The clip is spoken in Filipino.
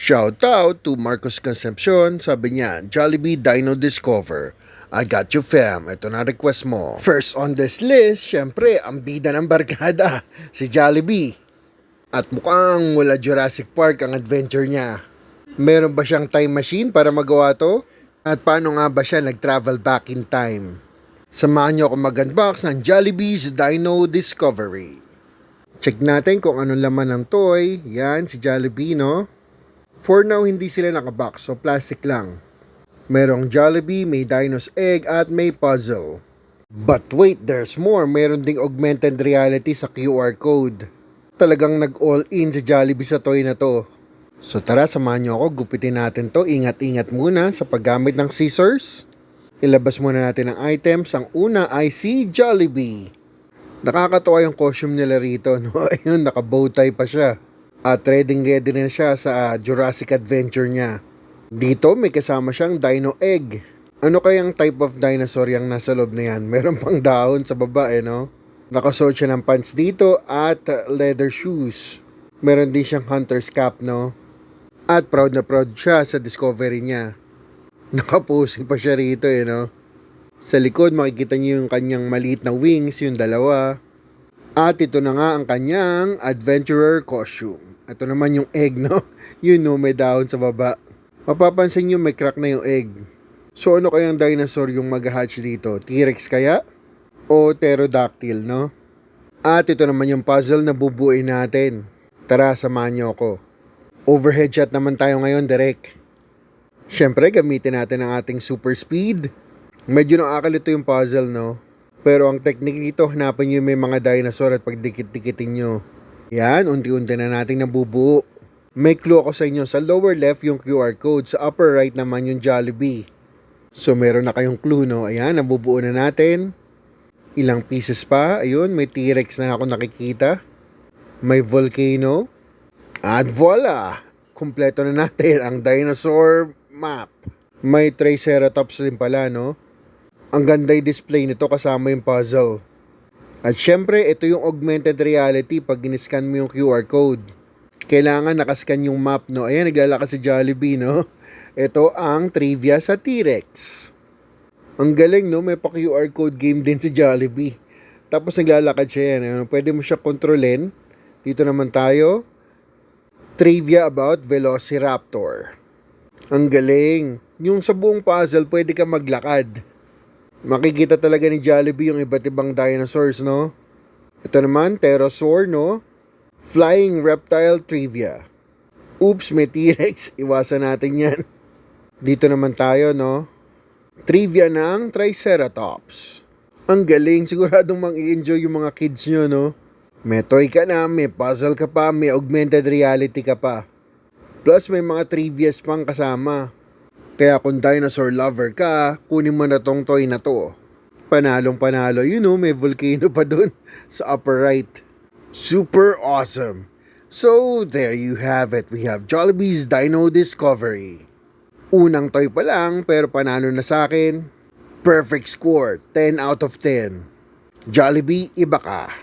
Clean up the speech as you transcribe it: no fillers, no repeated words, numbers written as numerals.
Shout out to Marcos Concepcion. Sabi niya, Jollibee Dino Discover. I got you fam. Ito na request mo. First on this list, syempre, ang bida ng barkada, si Jollibee. At mukhang mula Jurassic Park ang adventure niya. Meron ba siyang time machine para magawa to? At paano nga ba siya nag-travel back in time? Samahan niyo ako mag-unbox ng Jollibee's Dino Discovery. Check natin kung anong laman ng toy. Yan, si Jollibee, no? For now, hindi sila nakabox, so plastic lang. Merong Jollibee, may Dino's Egg, at may puzzle. But wait, there's more. Meron ding augmented reality sa QR code. Talagang nag-all in si Jollibee sa toy na to. So tara, samahan niyo ako, gupitin natin to. Ingat-ingat muna sa paggamit ng scissors. Ilabas muna natin ang items. Ang una ay si Jollibee. Nakakatawa yung costume nila rito, no? Ayun, naka-bow tie pa siya. At ready na siya sa Jurassic Adventure niya. Dito may kasama siyang Dino Egg. Ano kayang type of dinosaur yung nasa loob na yan? Meron pang dahon sa baba, no? Nakasuot siya ng pants dito at leather shoes. Meron din siyang hunter's cap, no? At proud na proud siya sa discovery niya. Nakaposing pa siya rito, no? Sa likod makikita niyo yung kanyang maliit na wings, yung dalawa. At ito na nga ang kanyang adventurer costume. Ito naman yung egg, no? Yun, no, may dahon sa baba. Mapapansin nyo may crack na yung egg. So ano kayang dinosaur yung mag-hatch dito? T-Rex kaya? O pterodactyl, no? At ito naman yung puzzle na bubuuin natin. Tara, samahan nyo ako. Overhead shot naman tayo ngayon, direct. Siyempre, gamitin natin ang ating super speed. Medyo nakakalito yung puzzle, no? Pero ang technique dito, hanapin nyo may mga dinosaur at pagdikit-dikitin nyo. Yan, unti-unti na natin nabubuo. May clue ako sa inyo. Sa lower left yung QR code. Sa upper right naman yung Jollibee. So meron na kayong clue, no? Ayan, nabubuo na natin. Ilang pieces pa. Ayun, may T-Rex na ako nakikita. May volcano. At voila! Kumpleto na natin ang dinosaur map. May Triceratops din pala, no? Ang ganda yung display nito kasama yung puzzle. At syempre, ito yung augmented reality pag in-scan mo yung QR code. Kailangan nakascan yung map, no? Ayan, naglalakas si Jollibee, no? Ito ang trivia sa T-Rex. Ang galing, no? May pa-QR code game din si Jollibee. Tapos naglalakad siya yan. Ano? Pwede mo siya kontrolin. Dito naman tayo. Trivia about Velociraptor. Ang galing. Yung sa buong puzzle, pwede ka maglakad. Makikita talaga ni Jollibee yung iba't ibang dinosaurs, no? Ito naman, pterosaur, no? Flying reptile trivia. Oops, may T-Rex. Iwasan natin yan. Dito naman tayo, no? Trivia ng Triceratops. Ang galing. Siguradong mang-i-enjoy yung mga kids nyo, no? May toy ka na, may puzzle ka pa, may augmented reality ka pa. Plus, may mga trivias pang kasama. Kaya kung dinosaur lover ka, kunin mo na tong toy na to. Panalong panalo. You know, may volcano pa dun sa upper right. Super awesome. So, there you have it. We have Jollibee's Dino Discovery. Unang toy pa lang, pero panalo na sa akin. Perfect score, 10 out of 10. Jollibee, iba ka.